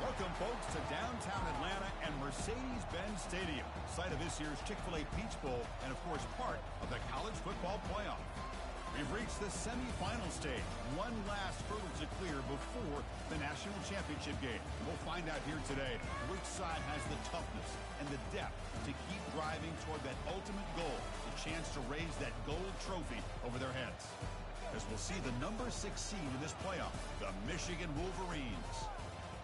Welcome, folks, to downtown Atlanta and Mercedes-Benz Stadium, site of this year's Chick-fil-A Peach Bowl and, of course, part of the college football playoff. We've reached the semifinal stage. One last hurdle to clear before the national championship game. We'll find out here today which side has the toughness and the depth to keep driving toward that ultimate goal, the chance to raise that gold trophy over their heads. As we'll see the number 6 seed in this playoff, the Michigan Wolverines,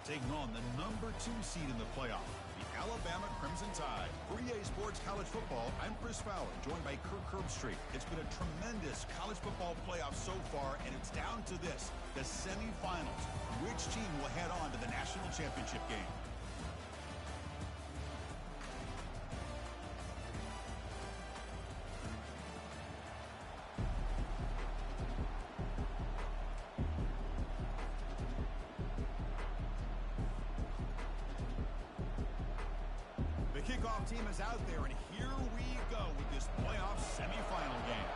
taking on the number 2 seed in the playoff, the Alabama Crimson Tide. For EA Sports College Football, I'm Chris Fowler, joined by Kirk Herbstreit. It's been a tremendous college football playoff so far, and it's down to this, the semifinals. Which team will head on to the national championship game? Kickoff team is out there, and here we go with this playoff semifinal game.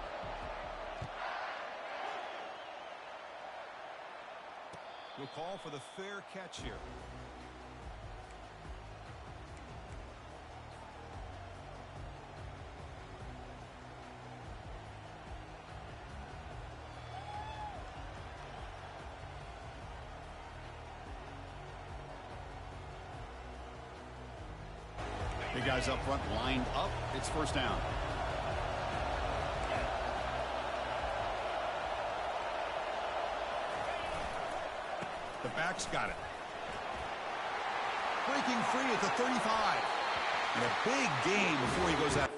We'll call for the fair catch here. The guys up front lined up. It's first down. The back's got it. Breaking free at the 35. And a big gain before he goes out.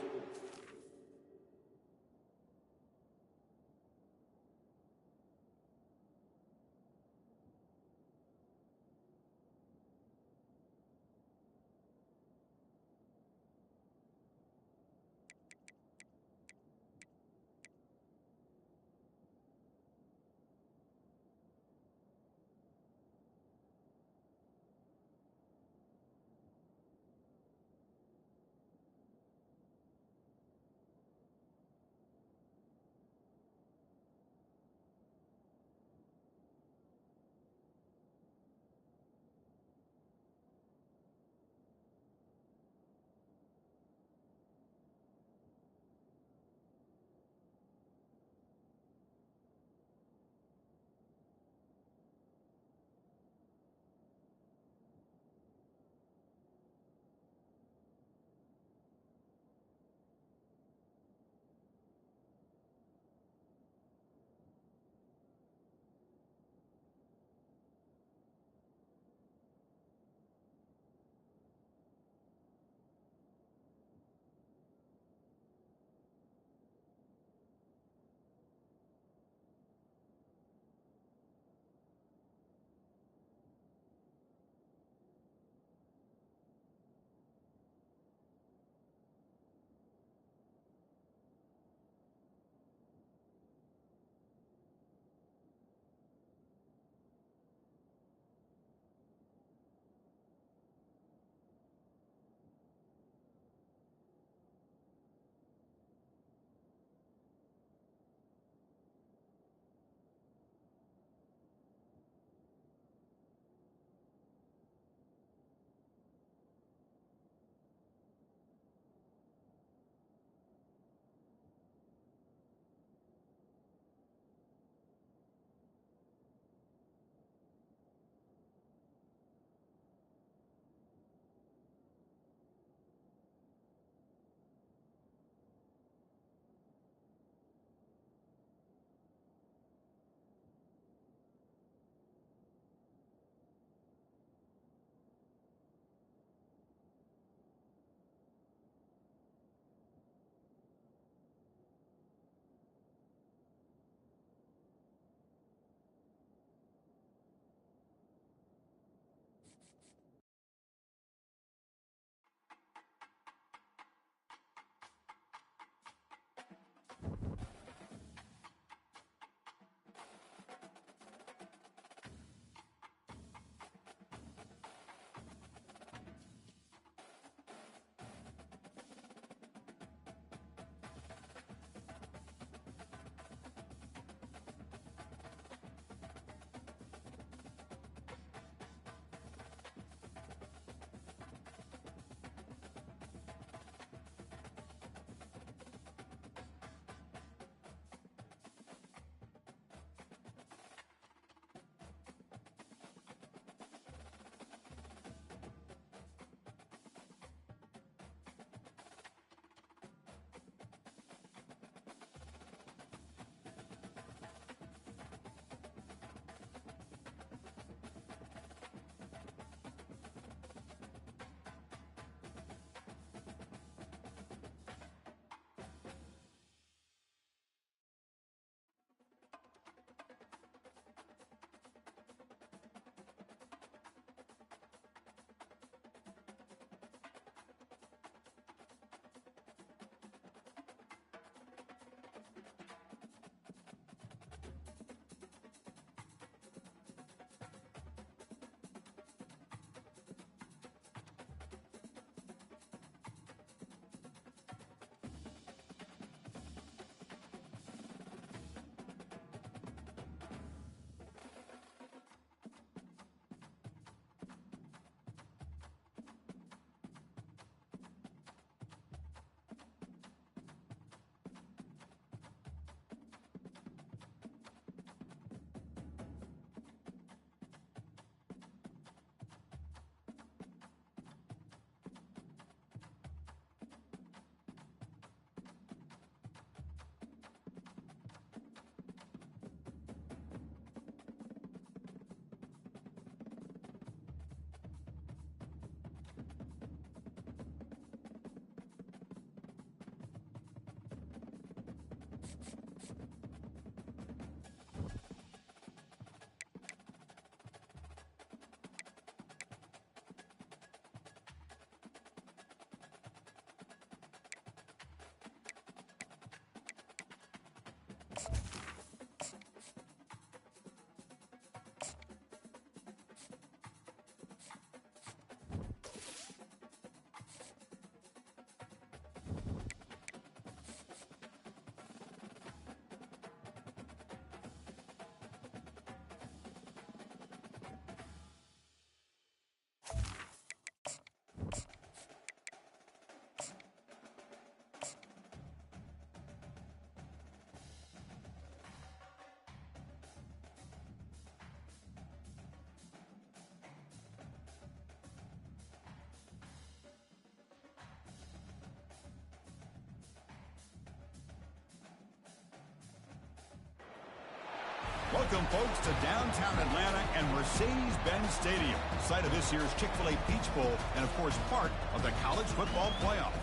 Welcome, folks, to downtown Atlanta and Mercedes-Benz Stadium, site of this year's Chick-fil-A Peach Bowl and, of course, part of the college football playoff.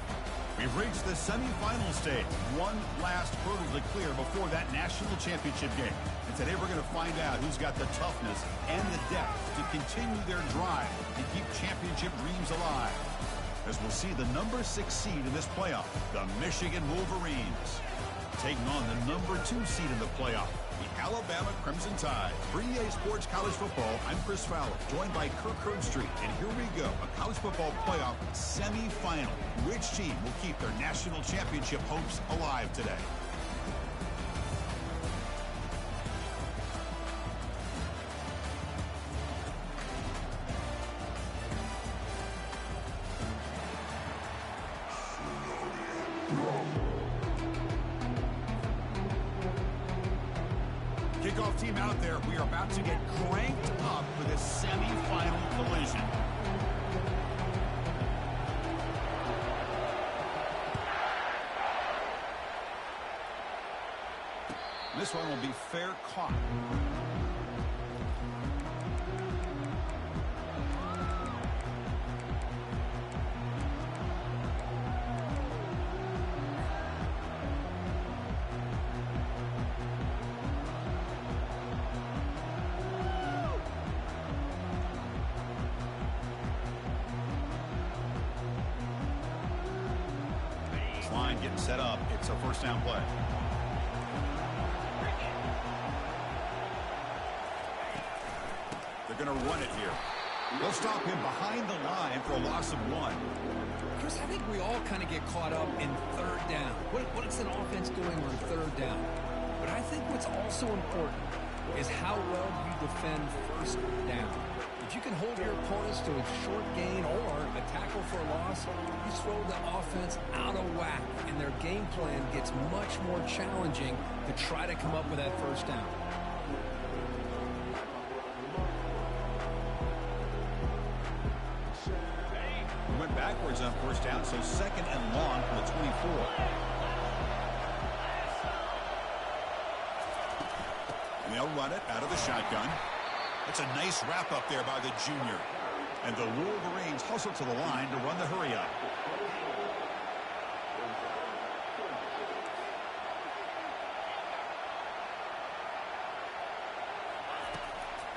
We've reached the semifinal stage, one last hurdle to clear before that national championship game. And today we're going to find out who's got the toughness and the depth to continue their drive to keep championship dreams alive. As we'll see the number 6 seed in this playoff, the Michigan Wolverines, taking on the number 2 seed in the playoff, the Alabama Crimson Tide. For EA Sports College Football, I'm Chris Fowler, joined by Kirk Herbstreit. And here we go, a college football playoff semifinal. Which team will keep their national championship hopes alive today? Kickoff team out there. We are about to get cranked up for this semifinal collision. This one will be fair caught. Line getting set up. It's a first down play. They're going to run it here. They'll stop him behind the line for a loss of 1. Chris, I think we all kind of get caught up in third down. What is an offense doing on third down? But I think what's also important is how well you defend first down. If you can hold your opponents to a short gain or a tackle for a loss, you throw the offense out of whack, and their game plan gets much more challenging to try to come up with that first down. We went backwards on first down, so second and long for the 24. And they'll run it out of the shotgun. It's a nice wrap up there by the junior. And the Wolverines hustle to the line to run the hurry up.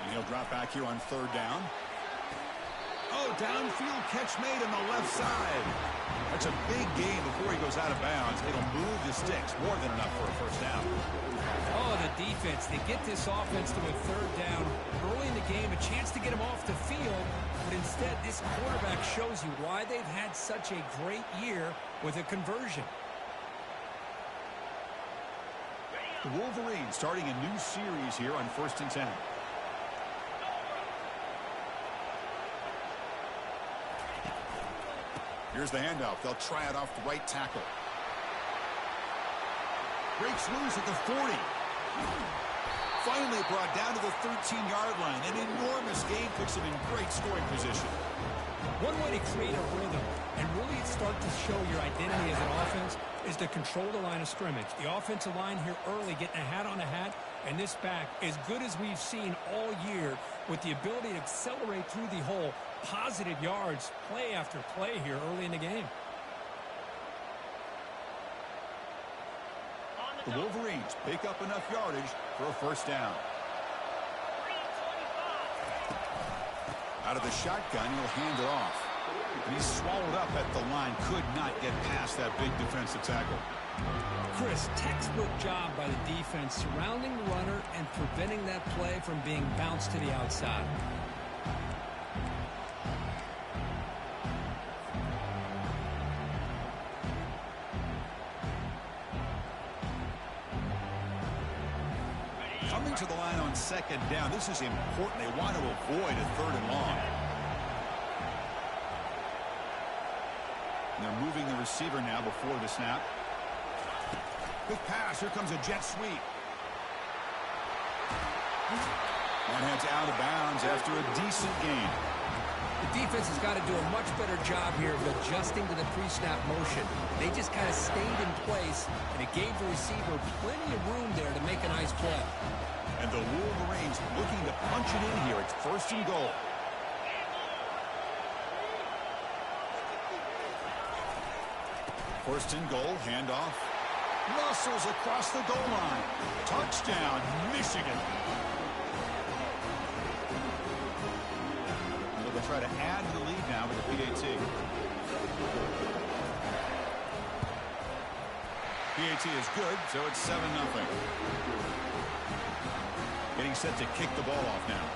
And he'll drop back here on third down. Oh, downfield catch made on the left side. That's a big gain before he goes out of bounds. It'll move the sticks, more than enough for a first down. Oh, the defense. They get this offense to a third down early in the game, a chance to get them off the field. But instead, this quarterback shows you why they've had such a great year with a conversion. The Wolverines starting a new series here on 1st and 10. Here's the handoff. They'll try it off the right tackle. Breaks loose at the 40. Finally brought down to the 13-yard line. An enormous gain puts them in great scoring position. One way to create a rhythm and really start to show your identity as an offense is to control the line of scrimmage. The offensive line here early getting a hat on a hat, and this back as good as we've seen all year with the ability to accelerate through the hole. Positive yards, play after play here early in the game. The Wolverines pick up enough yardage for a first down. Out of the shotgun, he'll hand it off. And he's swallowed up at the line. Could not get past that big defensive tackle. Chris, textbook job by the defense surrounding the runner and preventing that play from being bounced to the outside. Coming to the line on second down. This is important. They want to avoid a third and long. And they're moving the receiver now before the snap. Quick pass. Here comes a jet sweep. That heads out of bounds after a decent gain. The defense has got to do a much better job here of adjusting to the pre-snap motion. They just kind of stayed in place, and it gave the receiver plenty of room there to make a nice play. And the Wolverines looking to punch it in here. It's 1st and goal. First and goal, handoff. Muscles across the goal line. Touchdown, Michigan. They'll try to add to the lead now with the PAT. PAT is good, so it's 7-0. Getting set to kick the ball off now.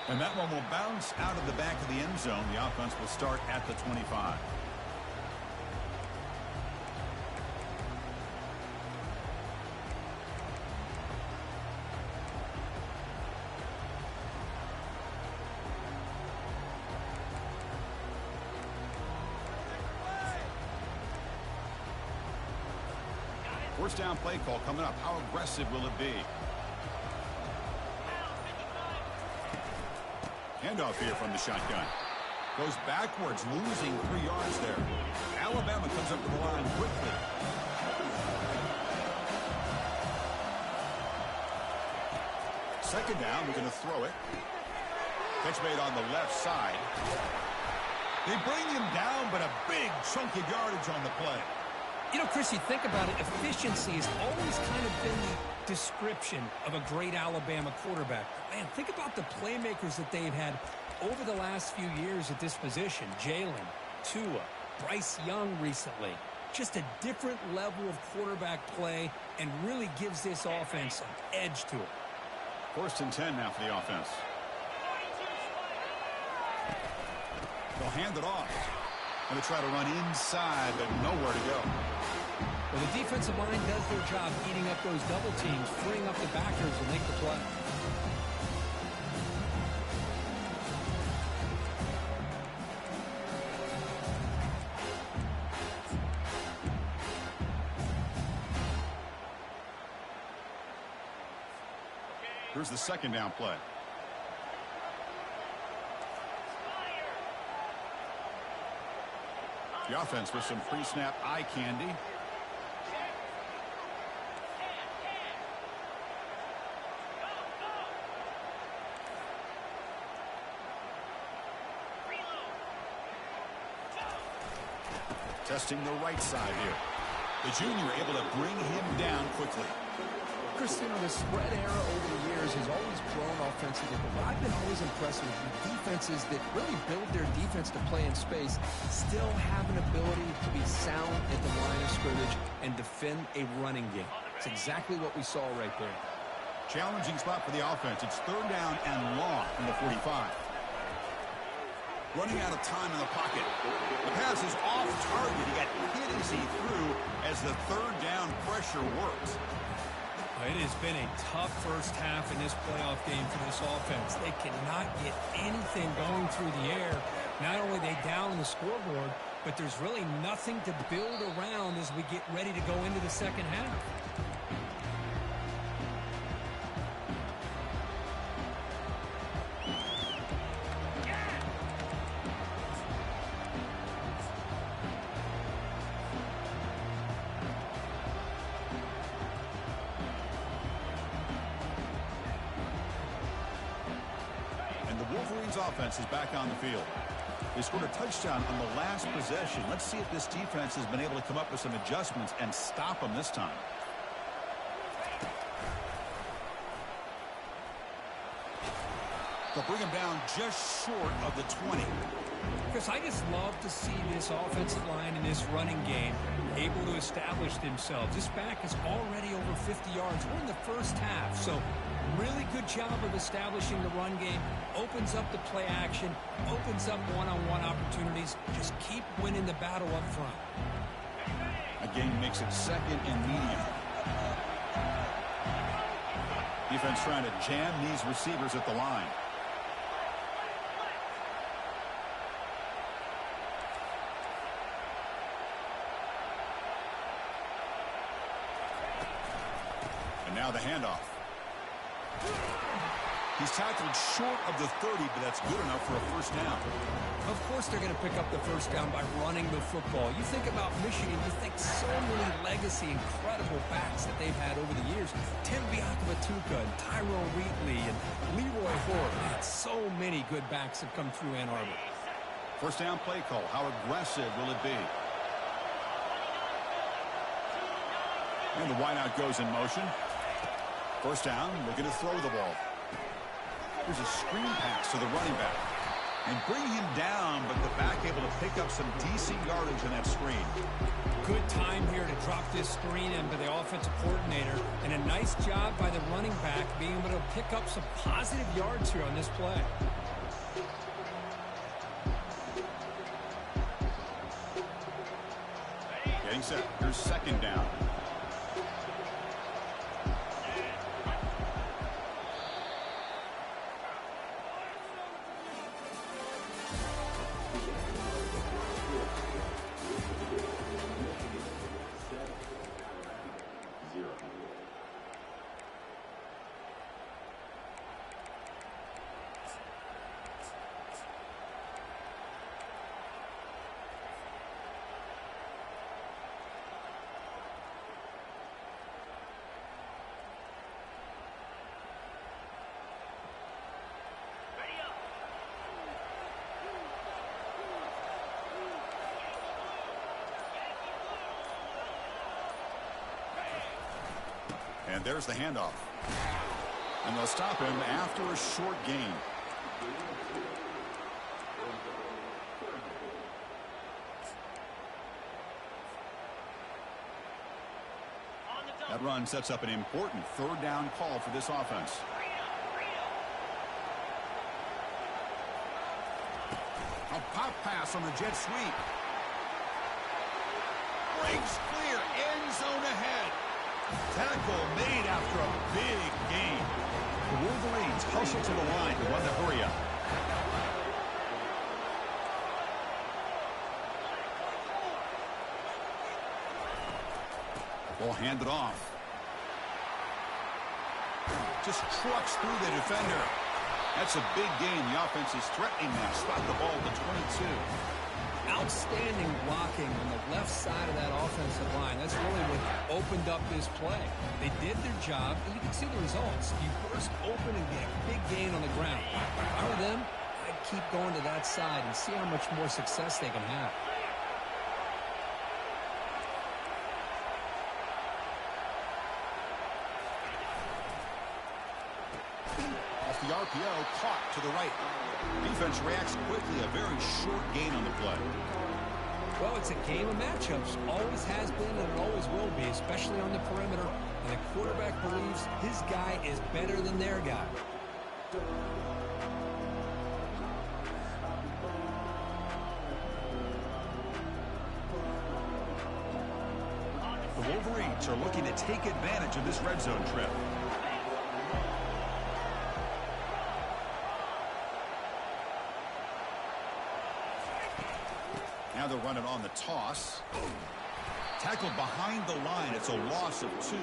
And that one will bounce out of the back of the end zone. The offense will start at the 25. First down play call coming up. How aggressive will it be? Handoff here from the shotgun. Goes backwards, losing 3 yards there. Alabama comes up to the line quickly. Second down, we're going to throw it. Catch made on the left side. They bring him down, but a big chunk of yardage on the play. You know, Chris, you think about it, efficiency has always kind of been the description of a great Alabama quarterback. Man, think about the playmakers that they've had over the last few years at this position. Jalen, Tua, Bryce Young recently. Just a different level of quarterback play and really gives this offense an edge to it. 1st and 10 now for the offense. They'll hand it off. And they try to run inside, but nowhere to go. Well, the defensive line does their job eating up those double teams, freeing up the backers to make the play. Here's the second down play. The offense with some pre-snap eye candy. Testing the right side here. The junior able to bring him down quickly. Christian, the spread era over the years has always grown offensively, but I've been always impressed with defenses that really build their defense to play in space, still have an ability to be sound at the line of scrimmage and defend a running game. It's exactly what we saw right there. Challenging spot for the offense. It's 3rd down and long from the 45. Running out of time in the pocket. The pass is off target. He got hit as he threw as the 3rd down pressure works. It has been a tough first half in this playoff game for this offense. They cannot get anything going through the air. Not only are they down on the scoreboard, but there's really nothing to build around as we get ready to go into the second half. Offense is back on the field. They scored a touchdown on the last possession. Let's see if this defense has been able to come up with some adjustments and stop them this time. They'll bring him down just short of the 20. Chris, I just love to see this offensive line in this running game able to establish themselves. This back is already over 50 yards. We're in the first half, so really good job of establishing the run game. Opens up the play action, opens up one-on-one opportunities. Just keep winning the battle up front. Again, makes it 2nd and medium. Defense trying to jam these receivers at the line. He's tackled short of the 30, but that's good enough for a first down. Of course they're going to pick up the first down by running the football. You think about Michigan, you think so many legacy, incredible backs that they've had over the years. Tim Biakabatuka and Tyrone Wheatley and Leroy Hoare. Man, so many good backs have come through Ann Arbor. First down play call. How aggressive will it be? And the wideout goes in motion. First down, looking to throw the ball. Here's a screen pass to the running back. And bring him down, but the back able to pick up some decent yardage in that screen. Good time here to drop this screen in by the offensive coordinator. And a nice job by the running back being able to pick up some positive yards here on this play. Getting set. Here's second down. And there's the handoff. And they'll stop him after a short gain. That run sets up an important third down call for this offense. A pop pass on the jet sweep. Breaks clear. End zone ahead. Tackle made after a big gain. The Wolverines hustle to the line to run the hurry up. Ball handed off. Just trucks through the defender. That's a big gain. The offense is threatening now. Spot the ball at the 22. Outstanding blocking on the left side of that offensive line. That's really what opened up this play. They did their job, and you can see the results. You burst open and get a big gain on the ground. If I were them, I'd keep going to that side and see how much more success they can have. Off the RPO, caught to the right. Defense reacts quickly. A very short gain on the play. Well, it's a game of matchups. Always has been and it always will be, especially on the perimeter. And the quarterback believes his guy is better than their guy. The Wolverines are looking to take advantage of this red zone trip. Now they're running on the toss. Tackled behind the line. It's a loss of 2.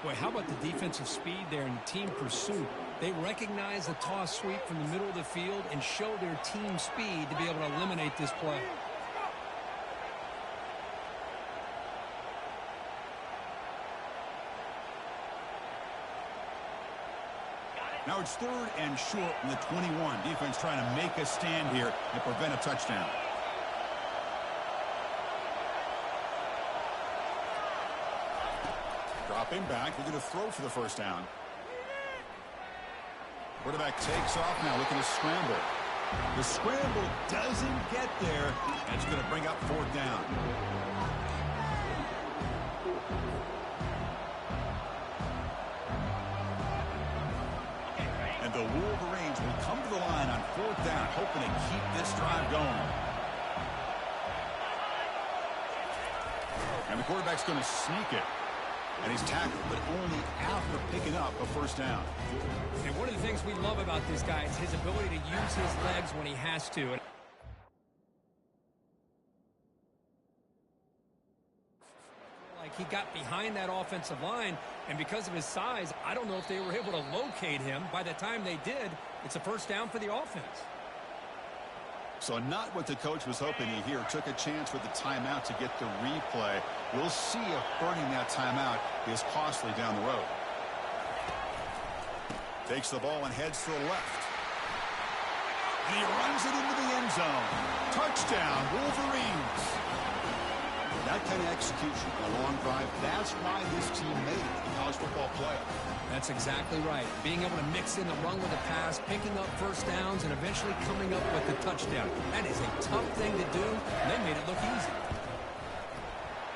Boy, how about the defensive speed there in team pursuit? They recognize the toss sweep from the middle of the field and show their team speed to be able to eliminate this play. Now it's third and short from the 21. Defense trying to make a stand here and prevent a touchdown. Dropping back, looking to throw for the first down. Quarterback takes off now, looking to scramble. The scramble doesn't get there, and it's going to bring up fourth down. And the Wolverines will come to the line on fourth down, hoping to keep this drive going. And the quarterback's going to sneak it. And he's tackled, but only after picking up a first down. And one of the things we love about this guy is his ability to use his legs when he has to. Like He got behind that offensive line, and because of his size, I don't know if they were able to locate him. By the time they did, it's a first down for the offense. So not what the coach was hoping to hear. Took a chance with the timeout to get the replay. We'll see if burning that timeout is costly down the road. Takes the ball and heads to the left. And he runs it into the end zone. Touchdown, Wolverines. That kind of execution, a long drive, that's why this team made it in the college football playoff. That's exactly right. Being able to mix in the run with the pass, picking up first downs, and eventually coming up with the touchdown. That is a tough thing to do, and they made it look easy.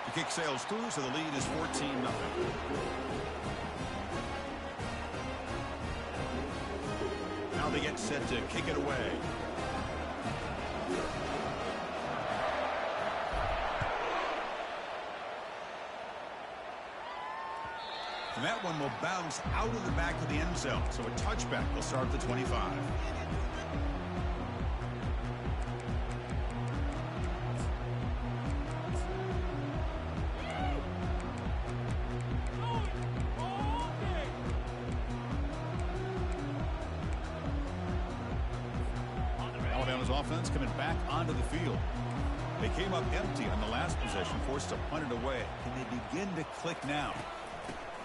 The kick sails through, so the lead is 14-0. Now they get set to kick it away. And that one will bounce out of the back of the end zone. So a touchback will start at the 25. Alabama's offense coming back onto the field. They came up empty on the last possession, forced to punt it away. Can they begin to click now?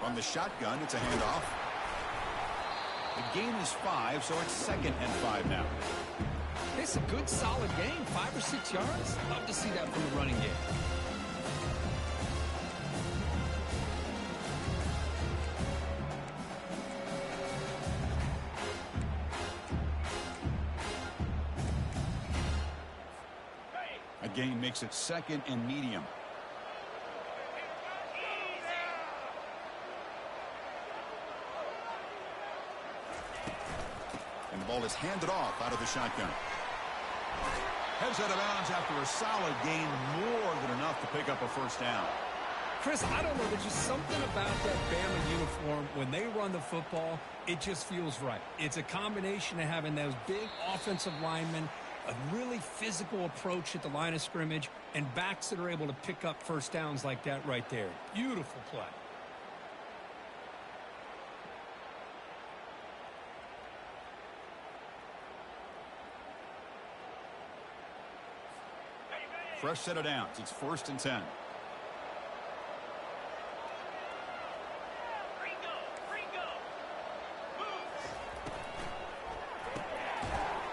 From the shotgun, it's a handoff. The gain is 5, so it's 2nd and 5 now. It's a good, solid game, 5 or 6 yards. Love to see that from the running game. A gain makes it 2nd and medium. And the ball is handed off out of the shotgun. Heads out of bounds after a solid gain, more than enough to pick up a first down. Chris, I don't know. There's just something about that Bama uniform. When they run the football, it just feels right. It's a combination of having those big offensive linemen, a really physical approach at the line of scrimmage, and backs that are able to pick up first downs like that right there. Beautiful play. Fresh set of downs. It's 1st and 10.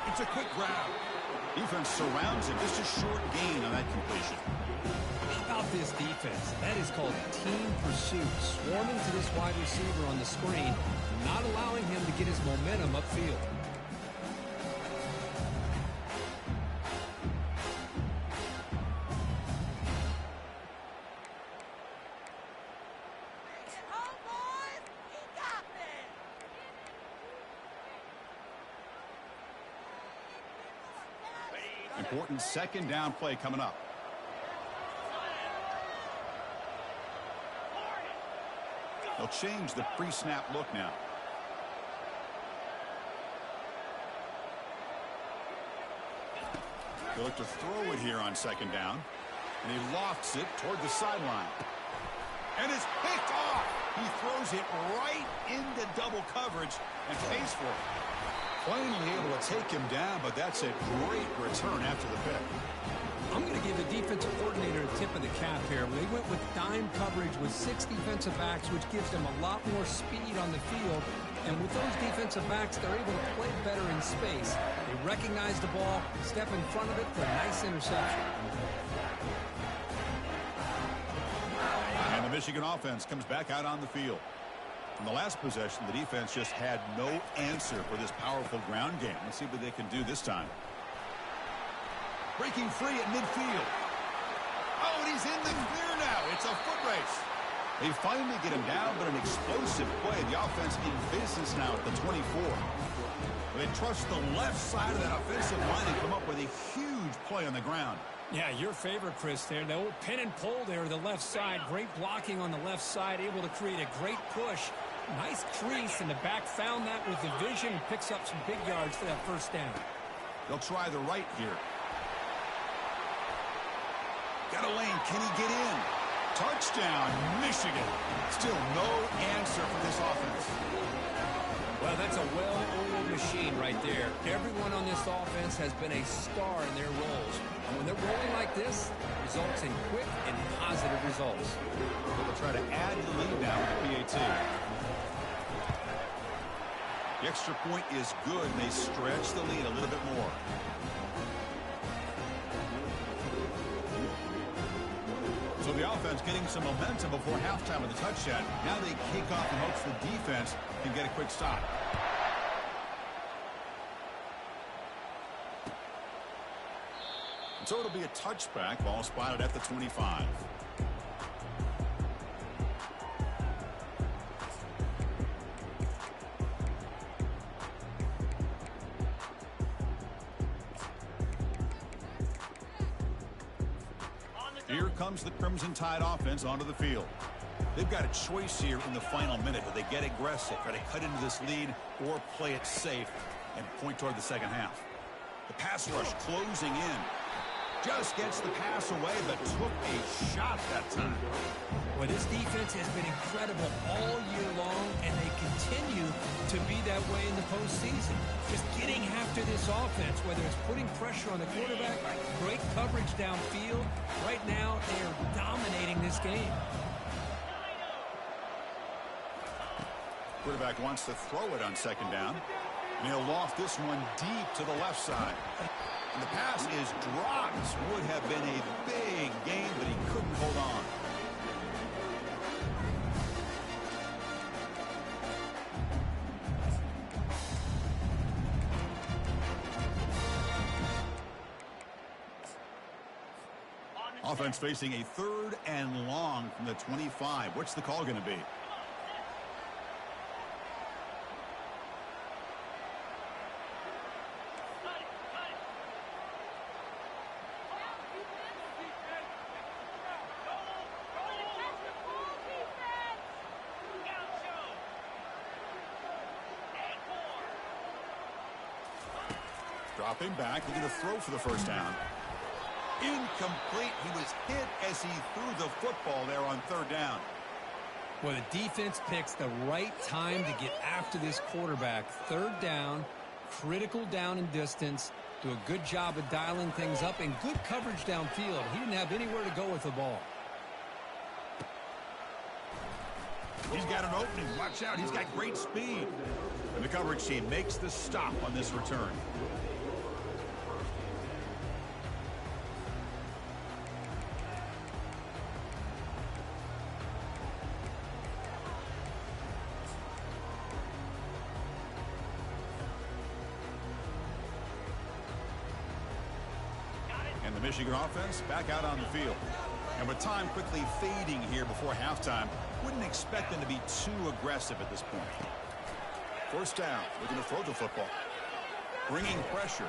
It's a quick grab. Defense surrounds him. Just a short gain on that completion. How about this defense? That is called team pursuit. Swarming to this wide receiver on the screen, not allowing him to get his momentum upfield. Important 2nd down play coming up. They'll change the pre-snap look now. They'll look to throw it here on 2nd down. And he lofts it toward the sideline. And it's picked off. He throws it right into double coverage and pays for it. Finally able to take him down, but that's a great return after the pick. I'm going to give the defensive coordinator a tip of the cap here. They went with dime coverage with 6 defensive backs, which gives them a lot more speed on the field. And with those defensive backs, they're able to play better in space. They recognize the ball, step in front of it for a nice interception. And the Michigan offense comes back out on the field. In the last possession, the defense just had no answer for this powerful ground game. Let's see what they can do this time. Breaking free at midfield. Oh, and he's in the clear now. It's a foot race. They finally get him down, but an explosive play. The offense in business now at the 24. They trust the left side of that offensive line and come up with a huge play on the ground. Yeah, your favorite, Chris, there. The old pin and pull there, the left side. Great blocking on the left side, able to create a great push. Nice crease, and the back found that with the vision and picks up some big yards for that first down. They'll try the right here. Got a lane. Can he get in? Touchdown, Michigan. Still no answer for this offense. Well, that's a well-oiled machine right there. Everyone on this offense has been a star in their roles. And when they're rolling like this, it results in quick and positive results. They'll try to add the lead now with the PAT. The extra point is good, and they stretch the lead a little bit more. So the offense getting some momentum before halftime with a touchdown. Now they kick off in hopes the defense can get a quick stop. So it'll be a touchback. Ball spotted at the 25. Here comes the Crimson Tide offense onto the field. They've got a choice here in the final minute. Do they get aggressive, try to cut into this lead, or play it safe and point toward the second half? The pass rush closing in. Just gets the pass away, but took a shot that time. Well, this defense has been incredible all year long, and they continue to be that way in the postseason. Just getting after this offense, whether it's putting pressure on the quarterback, great coverage downfield. Right now, they are dominating this game. Quarterback wants to throw it on second down. And he'll loft this one deep to the left side. And the pass is dropped. Would have been a big gain, but he couldn't hold on. Offense facing a 3rd and long from the 25. What's the call going to be? Dropping back, looking to throw for the first down. Incomplete. He was hit as he threw the football there on 3rd down. Well, the defense picks the right time to get after this quarterback. 3rd down, critical down and distance. Do a good job of dialing things up and good coverage downfield. He didn't have anywhere to go with the ball. He's got an opening. Watch out. He's got great speed. And the coverage team makes the stop on this return. And the Michigan offense back out on the field. And with time quickly fading here before halftime, wouldn't expect them to be too aggressive at this point. First down, looking to throw the football. Bringing pressure.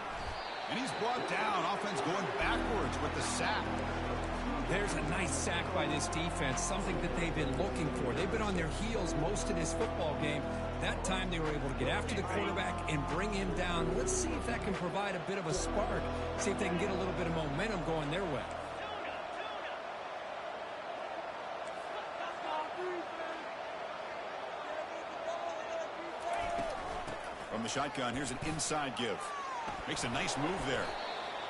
And he's brought down. Offense going backwards with the sack. There's a nice sack by this defense, something that they've been looking for. They've been on their heels most of this football game. That time they were able to get after the quarterback and bring him down. Let's see if that can provide a bit of a spark. See if they can get a little bit of momentum going their way. From the shotgun, here's an inside give. Makes a nice move there.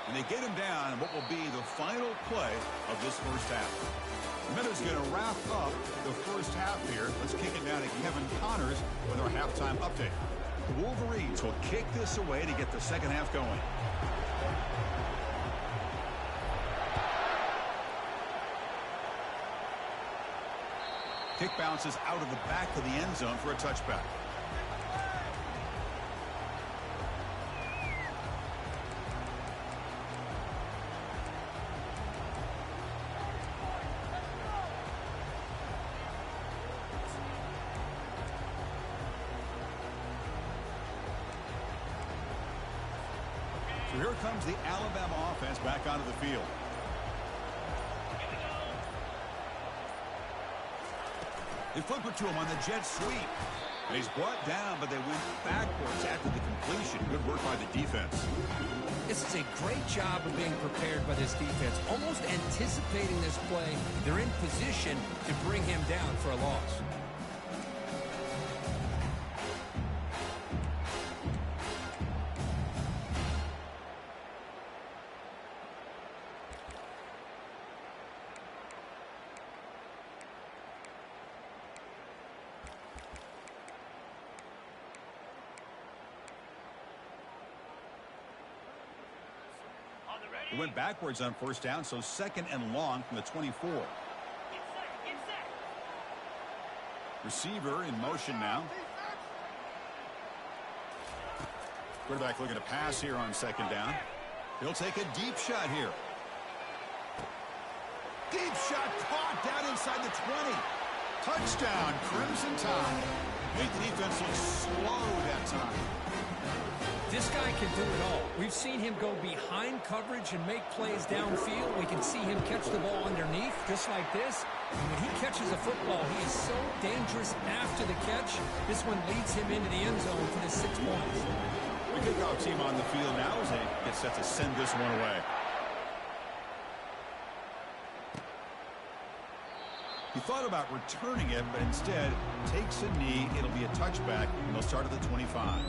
And they get him down in what will be the final play of this first half. The Minutes going to wrap up the first half here. Let's kick it down to Kevin Connors with our halftime update. The Wolverines will kick this away to get the second half going. Kick bounces out of the back of the end zone for a touchback. So here comes the Alabama offense back onto the field. They flip it to him on the jet sweep. And he's brought down, but they went backwards after the completion. Good work by the defense. This is a great job of being prepared by this defense, almost anticipating this play. They're in position to bring him down for a loss. It went backwards on first down, so second and long from the 24. Get set. Receiver in motion now. Quarterback looking to pass here on second down. He'll take a deep shot here. Deep shot caught down inside the 20. Touchdown, Crimson Tide. Made the defense look slow that time. This guy can do it all. We've seen him go behind coverage and make plays downfield. We can see him catch the ball underneath, just like this. And when he catches a football, he is so dangerous after the catch. This one leads him into the end zone for the 6 points. The kickoff team on the field now as they get set to send this one away. He thought about returning it, but instead takes a knee. It'll be a touchback, and they'll start at the 25.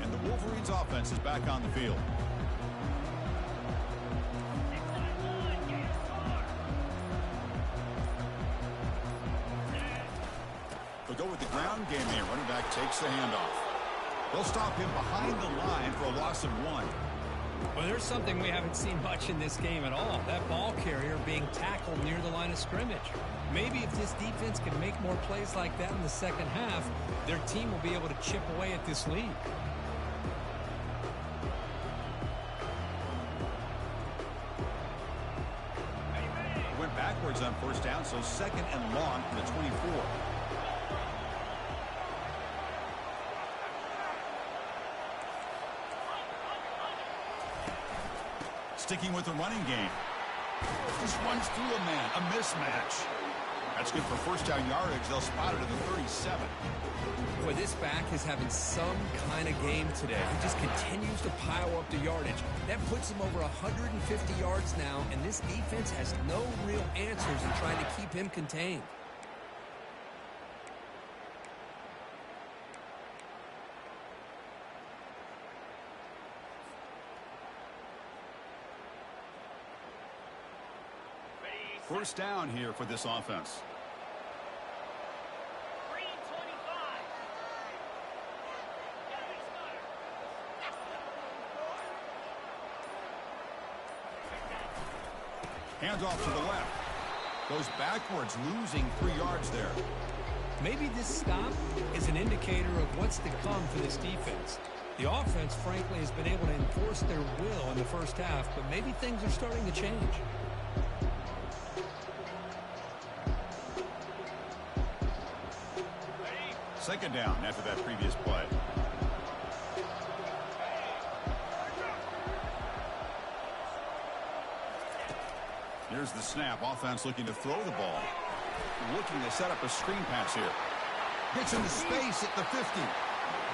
And the Wolverines offense is back on the field. They'll go with the ground game here. Running back takes the handoff. They'll stop him behind the line for a loss of 1. Well, there's something we haven't seen much in this game at all. That ball carrier being tackled near the line of scrimmage. Maybe if this defense can make more plays like that in the second half, their team will be able to chip away at this lead. Went backwards on first down, so second and long from the 24. Sticking with the running game. Just runs through a man, a mismatch. That's good for first down yardage. They'll spot it at the 37. Boy, this back is having some kind of game today. He just continues to pile up the yardage. That puts him over 150 yards now, and this defense has no real answers in trying to keep him contained. First down here for this offense. Green 25. Hands off to the left. Goes backwards, losing 3 yards there. Maybe this stop is an indicator of what's to come for this defense. The offense, frankly, has been able to enforce their will in the first half, but maybe things are starting to change. Second down after that previous play. Here's the snap. Offense looking to throw the ball. Looking to set up a screen pass here. Gets into space at the 50.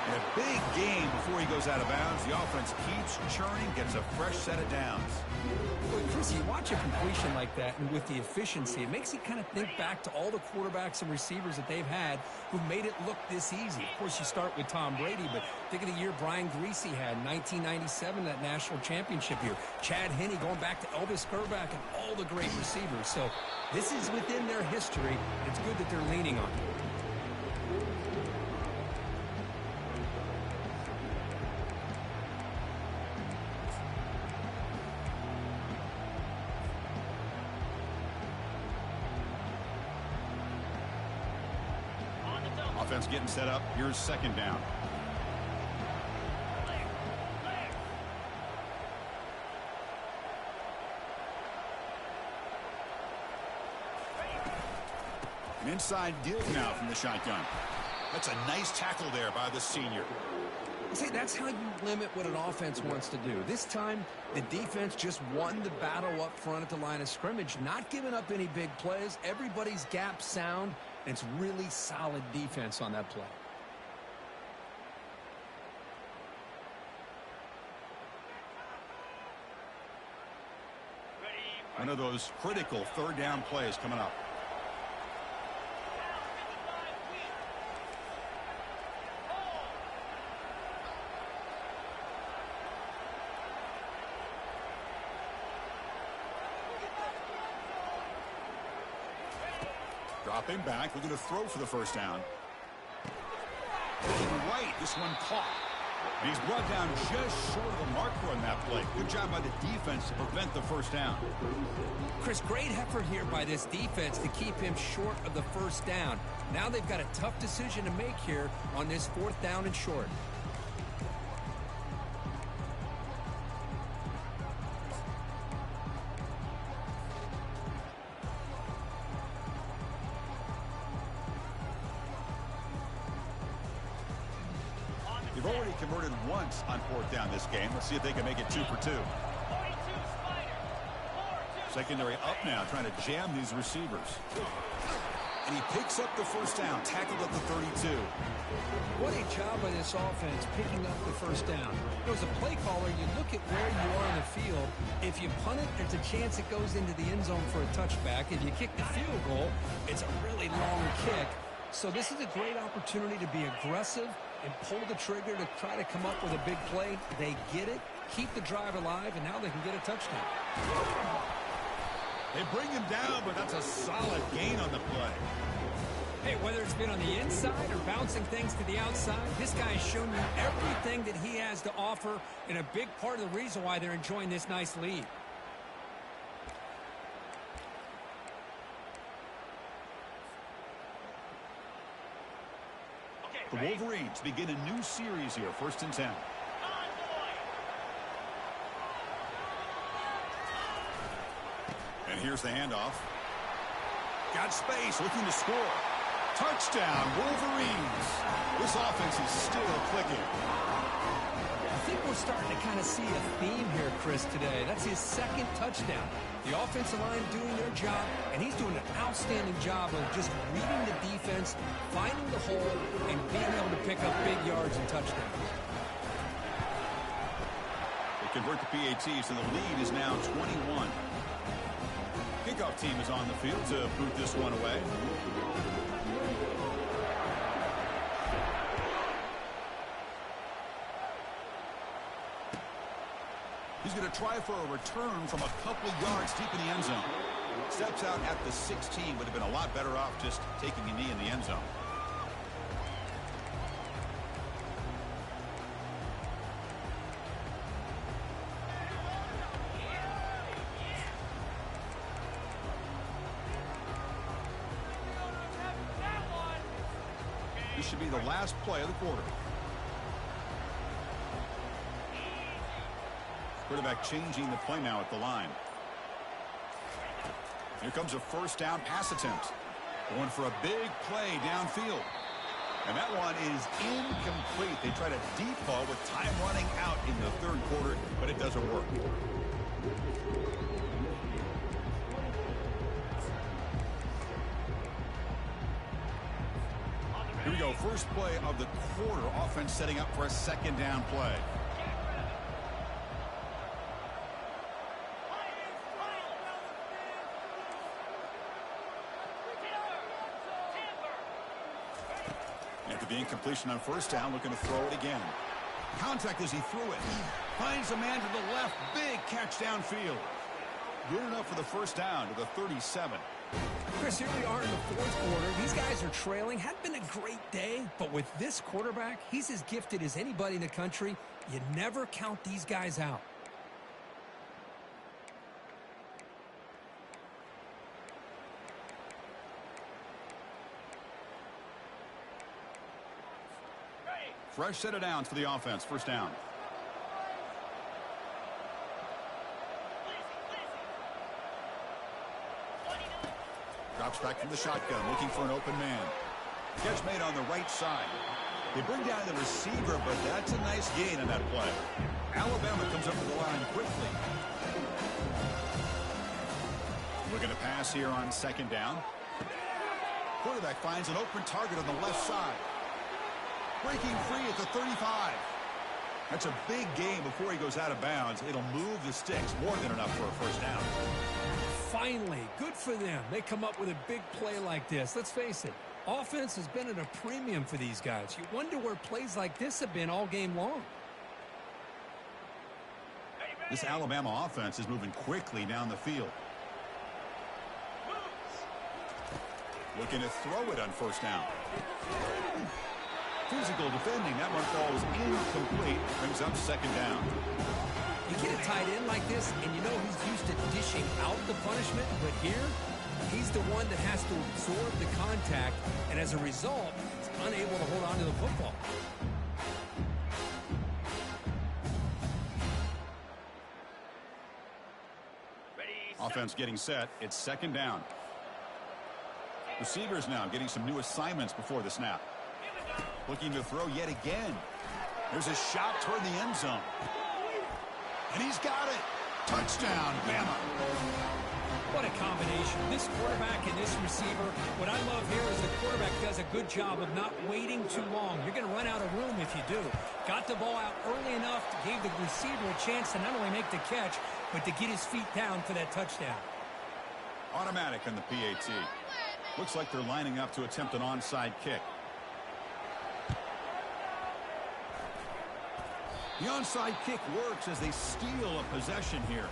And a big game before he goes out of bounds. The offense keeps churning, gets a fresh set of downs. Boy, Chris, you watch a completion like that, and with the efficiency, it makes you kind of think back to all the quarterbacks and receivers that they've had who made it look this easy. Of course, you start with Tom Brady, but think of the year Brian Griese had in 1997, that national championship year. Chad Henne going back to Elvis Grbac and all the great receivers. So this is within their history. It's good that they're leaning on it. Offense getting set up. Here's second down. An inside give now from the shotgun. That's a nice tackle there by the senior. See, that's how you limit what an offense wants to do. This time, the defense just won the battle up front at the line of scrimmage, not giving up any big plays. Everybody's gap sound, and it's really solid defense on that play. One of those critical third down plays coming up. Dropping back, looking to throw for the first down. Looking right, this one caught. And he's brought down just short of the marker on that play. Good job by the defense to prevent the first down. Chris, great effort here by this defense to keep him short of the first down. Now they've got a tough decision to make here on this 4th down and short. They've already converted once on 4th down this game. Let's see if they can make it 2 for 2. Secondary up now, trying to jam these receivers. And he picks up the first down, tackled at the 32. What a job by this offense picking up the first down. As a play caller, you look at where you are in the field. If you punt it, there's a chance it goes into the end zone for a touchback. If you kick the field goal, it's a really long kick. So this is a great opportunity to be aggressive and pull the trigger to try to come up with a big play. They get it, keep the drive alive, and now they can get a touchdown. They bring him down, but that's a solid gain on the play. Hey, whether it's been on the inside or bouncing things to the outside, this guy has shown you everything that he has to offer, and a big part of the reason why they're enjoying this nice lead. The Wolverines begin a new series here, 1st and 10. And here's the handoff. Got space, looking to score. Touchdown, Wolverines. This offense is still clicking. I think we're starting to kind of see a theme here, Chris, today. That's his 2nd touchdown. The offensive line doing their job, and he's doing an outstanding job of just reading the defense, finding the hole, and being able to pick up big yards and touchdowns. They convert the PATs, and the lead is now 21. Kickoff team is on the field to boot this one away. He's going to try for a return from a couple of yards deep in the end zone. Steps out at the 16. Would have been a lot better off just taking a knee in the end zone. This should be the last play of the quarter. Quarterback changing the play now at the line. Here comes a 1st down pass attempt. Going for a big play downfield. And that one is incomplete. They try to deep ball with time running out in the 3rd quarter, but it doesn't work. Here we go. First play of the quarter. Offense setting up for a 2nd down play. After the incompletion on 1st down, looking to throw it again. Contact as he threw it. Finds a man to the left. Big catch downfield. Good enough for the 1st down to the 37. Chris, here we are in the 4th quarter. These guys are trailing. Had been a great day, but with this quarterback, he's as gifted as anybody in the country. You never count these guys out. Fresh set of downs for the offense. 1st down. Drops back from the shotgun, looking for an open man. Catch made on the right side. They bring down the receiver, but that's a nice gain on that play. Alabama comes up to the line quickly. Looking to pass here on second down. Quarterback finds an open target on the left side. Breaking free at the 35. That's a big gain before he goes out of bounds. It'll move the sticks more than enough for a first down. Finally, good for them. They come up with a big play like this. Let's face it, offense has been at a premium for these guys. You wonder where plays like this have been all game long. This Alabama offense is moving quickly down the field. Looking to throw it on first down. Physical defending. That one falls incomplete. Brings up second down. You get a tight end like this, and you know he's used to dishing out the punishment, but here, he's the one that has to absorb the contact, and as a result, he's unable to hold on to the football. Offense getting set. It's second down. Receivers now getting some new assignments before the snap. Looking to throw yet again. There's a shot toward the end zone. And he's got it. Touchdown, Bama. What a combination. This quarterback and this receiver. What I love here is the quarterback does a good job of not waiting too long. You're going to run out of room if you do. Got the ball out early enough to give the receiver a chance to not only make the catch, but to get his feet down for that touchdown. Automatic on the PAT. Looks like they're lining up to attempt an onside kick. The onside kick works as they steal a possession here.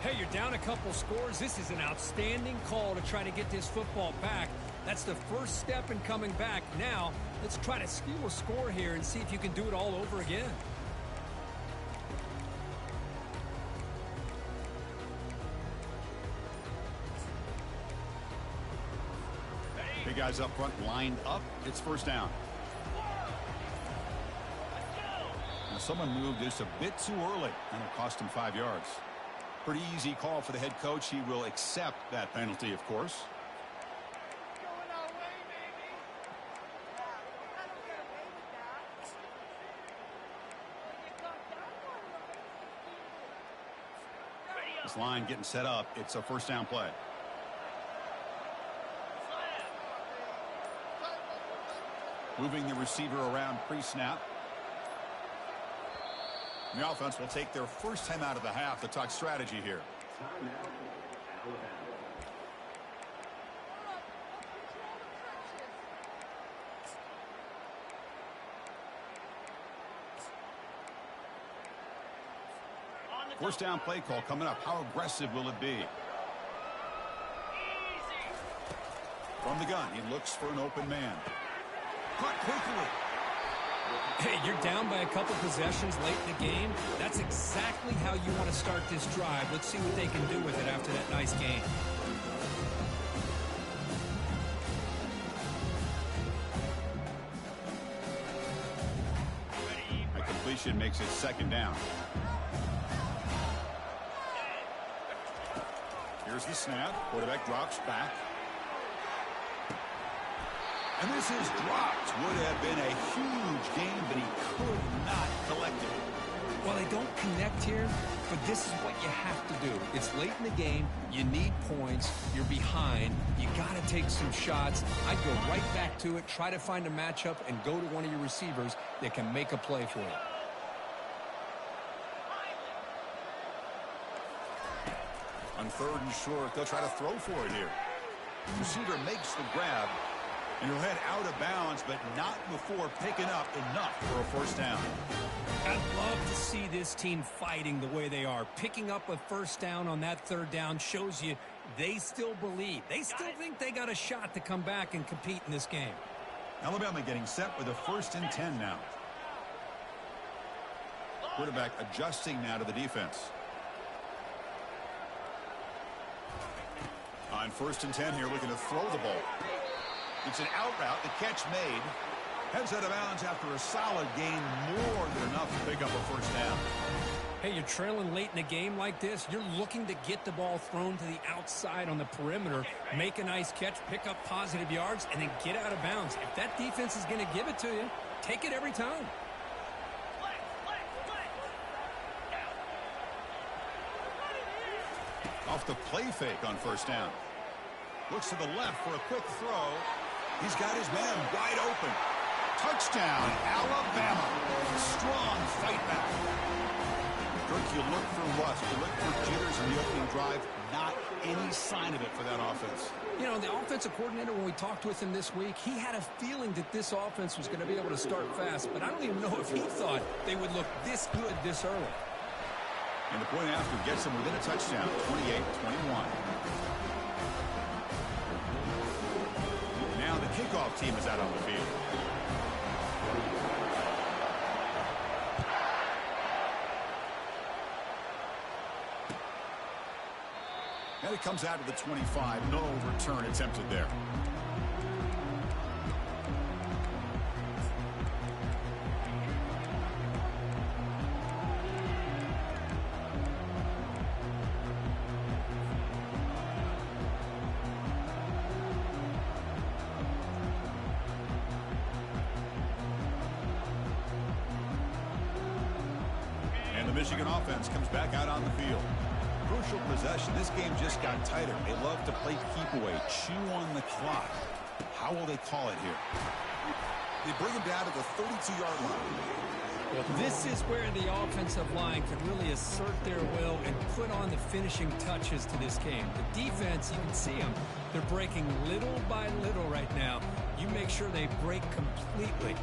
Hey, you're down a couple scores. This is an outstanding call to try to get this football back. That's the first step in coming back. Now, let's try to steal a score here and see if you can do it all over again. Big guys up front lined up. It's first down. Now someone moved just a bit too early, and it cost him 5 yards. Pretty easy call for the head coach. He will accept that penalty, of course. This line getting set up. It's a first down play. Moving the receiver around pre-snap. The offense will take their first time out of the half to talk strategy here. First down play call coming up. How aggressive will it be? From the gun, he looks for an open man. Caught quickly. Hey, you're down by a couple possessions late in the game. That's exactly how you want to start this drive. Let's see what they can do with it after that nice game. A completion makes it second down. Here's the snap. Quarterback drops back. And this is dropped. Would have been a huge game, but he could not collect it. Well, they don't connect here, but this is what you have to do. It's late in the game. You need points. You're behind. You got to take some shots. I'd go right back to it, try to find a matchup, and go to one of your receivers that can make a play for you. On third and short, they'll try to throw for it here. Receiver makes the grab. And he'll head out of bounds, but not before picking up enough for a first down. I'd love to see this team fighting the way they are. Picking up a first down on that third down shows you they still believe. They still think they got a shot to come back and compete in this game. Alabama getting set with a 1st and 10 now. Quarterback adjusting now to the defense. On 1st and 10 here, looking to throw the ball. It's an out route. The catch made. Heads out of bounds after a solid gain. More than enough to pick up a first down. Hey, you're trailing late in a game like this. You're looking to get the ball thrown to the outside on the perimeter, make a nice catch, pick up positive yards, and then get out of bounds. If that defense is going to give it to you, take it every time. Off the play fake on first down. Looks to the left for a quick throw. He's got his man wide open. Touchdown, Alabama. Strong fight back. Kirk, you look for rust. You look for jitters in the opening drive. Not any sign of it for that offense. You know, the offensive coordinator, when we talked with him this week, he had a feeling that this offense was going to be able to start fast, but I don't even know if he thought they would look this good this early. And the point after gets them within a touchdown, 28-21. Now the kickoff team is out on the field. And it comes out to the 25. No return attempted there. And the Michigan offense comes back out on the field. Crucial possession. This game just got tighter. They love to play keep away, chew on the clock. How will they call it here? They bring him down to the 32-yard line. Well, this is where the offensive line can really assert their will and put on the finishing touches to this game. The defense, you can see them. They're breaking little by little right now. You make sure they break completely.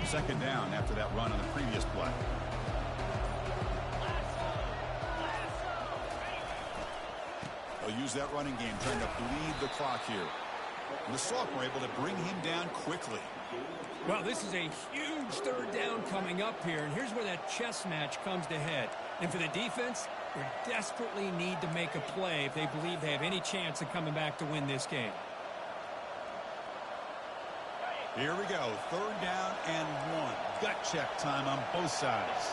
Second down after that run on the previous play. They'll use that running game, trying to bleed the clock here. And the Salk were able to bring him down quickly. Well, this is a huge third down coming up here, and here's where that chess match comes to head. And for the defense, they desperately need to make a play if they believe they have any chance of coming back to win this game. Here we go. Third down and 1. Gut check time on both sides.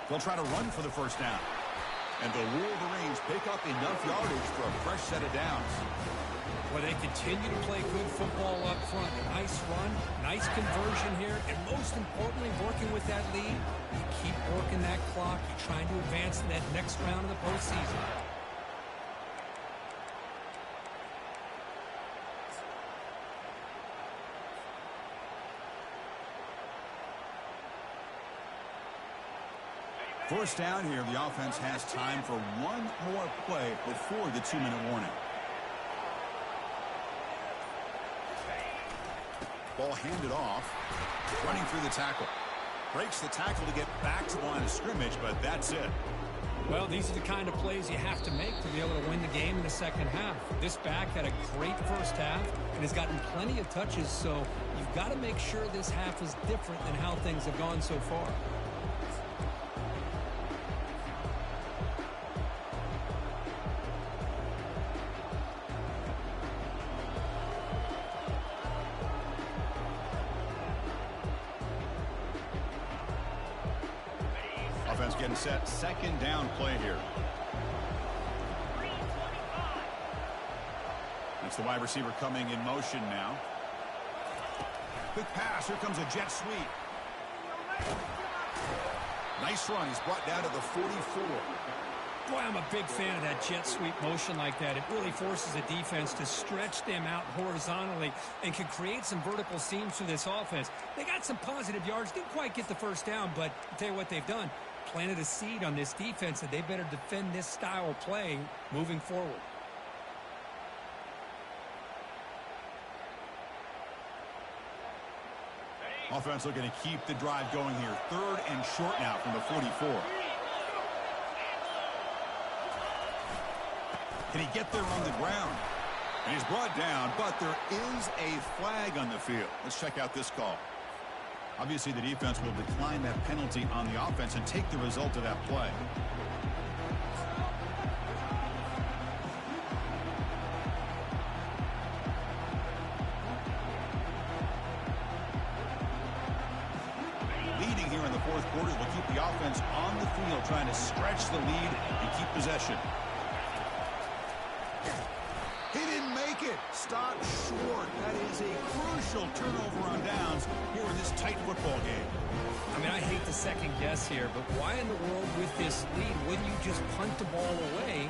They'll try to run for the first down. And the Wolverines pick up enough yardage for a fresh set of downs. Well, they continue to play good football up front. Nice run, nice conversion here, and most importantly, working with that lead, you keep working that clock. You're trying to advance to that next round of the postseason. First down here, the offense has time for one more play before the 2-minute warning. Ball handed off, running through the tackle. Breaks the tackle to get back to the line of scrimmage, but that's it. Well, these are the kind of plays you have to make to be able to win the game in the second half. This back had a great first half and has gotten plenty of touches, so you've got to make sure this half is different than how things have gone so far. Offense getting set. Second down play here. It's the wide receiver coming in motion now. Quick pass. Here comes a jet sweep. Nice run. He's brought down to the 44. Boy, I'm a big fan of that jet sweep motion like that. It really forces the defense to stretch them out horizontally and can create some vertical seams through this offense. They got some positive yards. Didn't quite get the first down, but I'll tell you what they've done. Planted a seed on this defense that they better defend this style of play moving forward. Offense looking to keep the drive going here. Third and short now from the 44. Can he get there on the ground? And he's brought down, but there is a flag on the field. Let's check out this call. Obviously, the defense will decline that penalty on the offense and take the result of that play. Leading here in the fourth quarter will keep the offense on the field, trying to stretch the lead and keep possession. He didn't make it. Stopped short. That is a crucial turnover on downs here in this tight football game. I mean, I hate to second guess here, but why in the world with this lead wouldn't you just punt the ball away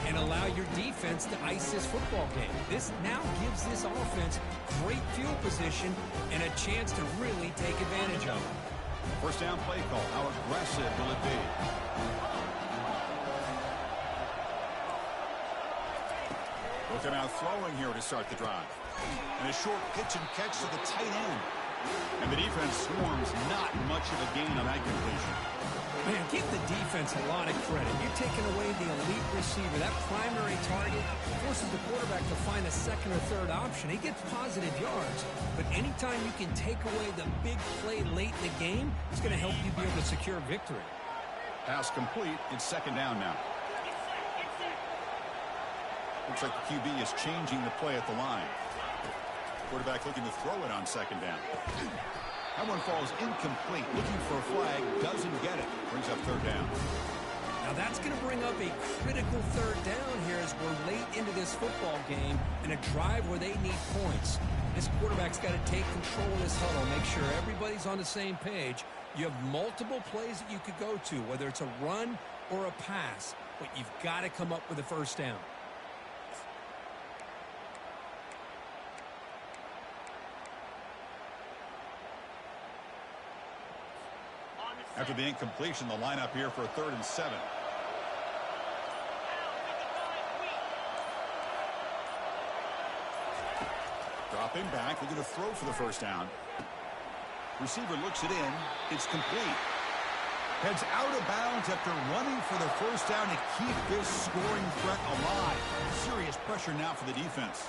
and allow your defense to ice this football game? This now gives this offense great field position and a chance to really take advantage of it. First down play call. How aggressive will it be? Looking out throwing here to start the drive. And a short pitch and catch to the tight end. And the defense swarms not much of a gain on that completion. Man, give the defense a lot of credit. You're taking away the elite receiver. That primary target forces the quarterback to find a second or third option. He gets positive yards. But anytime you can take away the big play late in the game, it's going to help you be able to secure victory. Pass complete. It's second down now. Looks like the QB is changing the play at the line. Quarterback looking to throw it on second down. That one falls incomplete. Looking for a flag. Doesn't get it. Brings up third down. Now that's going to bring up a critical third down here as we're late into this football game in a drive where they need points. This quarterback's got to take control of this huddle, make sure everybody's on the same page. You have multiple plays that you could go to, whether it's a run or a pass, but you've got to come up with a first down. After the incompletion, the lineup here for a 3rd and 7. Dropping back, looking to throw for the first down. Receiver looks it in. It's complete. Heads out of bounds after running for the first down to keep this scoring threat alive. Serious pressure now for the defense.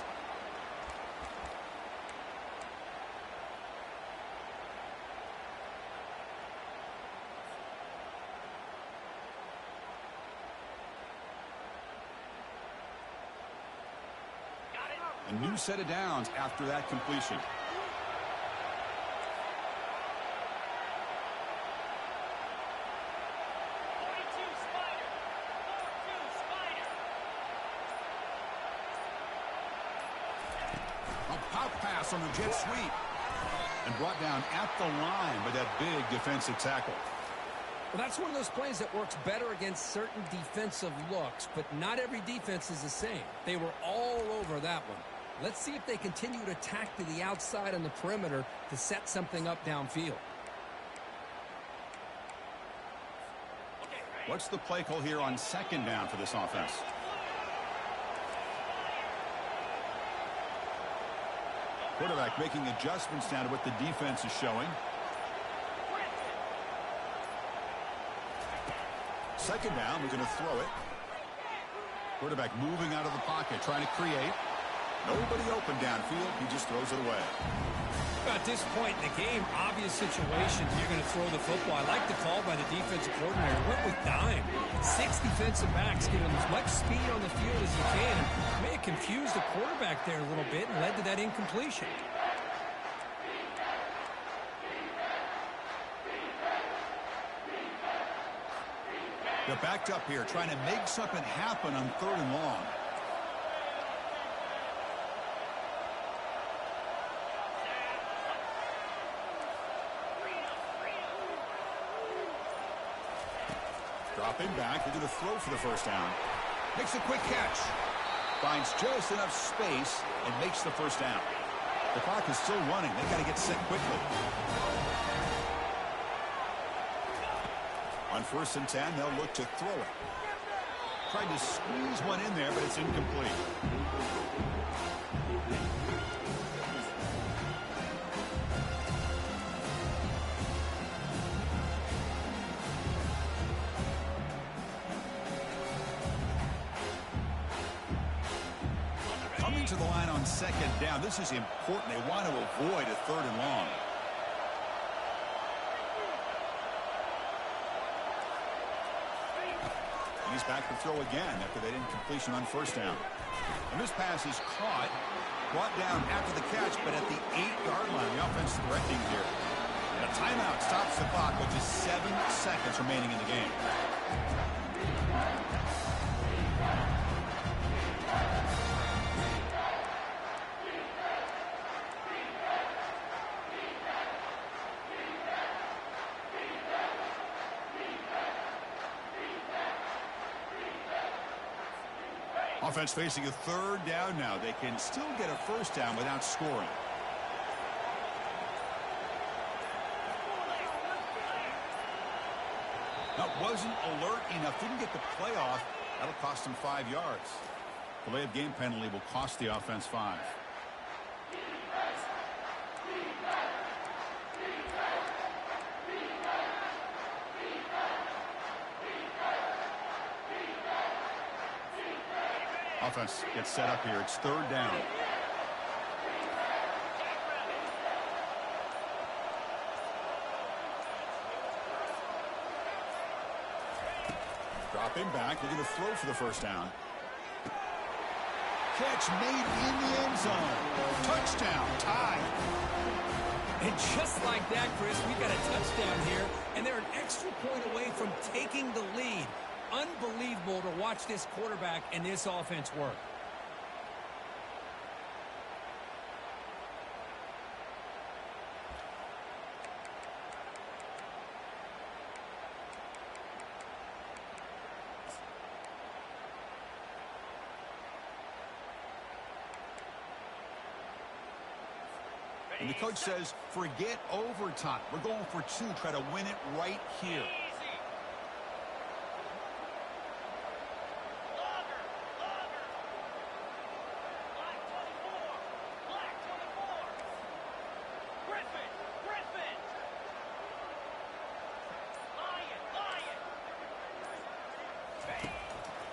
A new set of downs after that completion. A pop pass on the jet sweep. And brought down at the line by that big defensive tackle. Well, that's one of those plays that works better against certain defensive looks, but not every defense is the same. They were all over that one. Let's see if they continue to attack to the outside on the perimeter to set something up downfield. What's the play call here on second down for this offense? Quarterback making adjustments down to what the defense is showing. Second down, we're going to throw it. Quarterback moving out of the pocket, trying to create. Nobody open downfield. He just throws it away. At this point in the game, obvious situations, you're going to throw the football. I like the call by the defensive coordinator. Went with dime. 6 defensive backs, give him as much speed on the field as you can. May have confused the quarterback there a little bit and led to that incompletion. They're backed up here, trying to make something happen on 3rd and long. Dropping back, they're going to throw for the first down. Makes a quick catch. Finds just enough space and makes the first down. The clock is still running. They've got to get set quickly. On 1st and 10, they'll look to throw it. Tried to squeeze one in there, but it's incomplete. Coming to the line on second down. This is important. They want to avoid a 3rd and long. He's back to throw again after that incompletion on first down. And this pass is caught, brought down after the catch, but at the 8-yard line. The offense threatening here. And a timeout stops the clock with just 7 seconds remaining in the game. Offense facing a 3rd down now. They can still get a first down without scoring. That wasn't alert enough. Didn't get the play off. That'll cost them 5 yards. Delay of game penalty will cost the offense 5. Offense gets set up here. It's 3rd down. Dropping back, looking to throw for the first down. Catch made in the end zone. Touchdown, tie. And just like that, Chris, we got a touchdown here, and they're an extra point away from taking the lead. Unbelievable to watch this quarterback and this offense work. And the coach says, forget overtime. We're going for 2. Try to win it right here.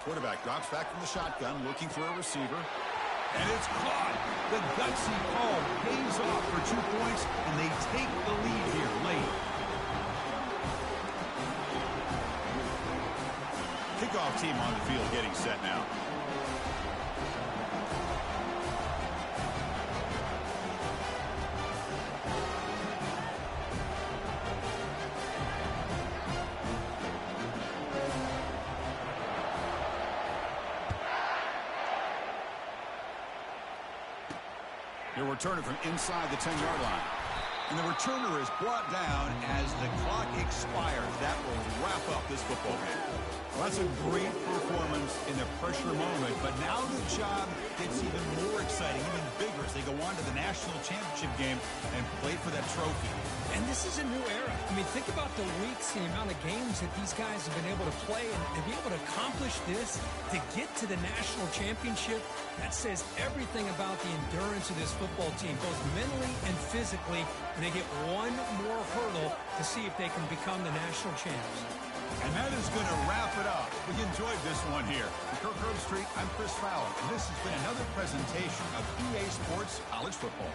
Quarterback drops back from the shotgun, looking for a receiver. And it's caught. The gutsy call pays off for 2 points, and they take the lead here late. Kickoff team on the field getting set now. The returner from inside the 10-yard line. And the returner is brought down as the clock expires. That will wrap up this football game. Well, that's a great performance in the pressure moment, but now the job gets even more exciting, even bigger as they go on to the national championship game and play for that trophy. And this is a new era. I mean, think about the weeks and the amount of games that these guys have been able to play, and to be able to accomplish this, to get to the national championship, that says everything about the endurance of this football team, both mentally and physically, and they get one more hurdle to see if they can become the national champs. And that is going to wrap it up. We enjoyed this one here. From Kirk Herbstreit, I'm Chris Fowler, and this has been another presentation of EA Sports College Football.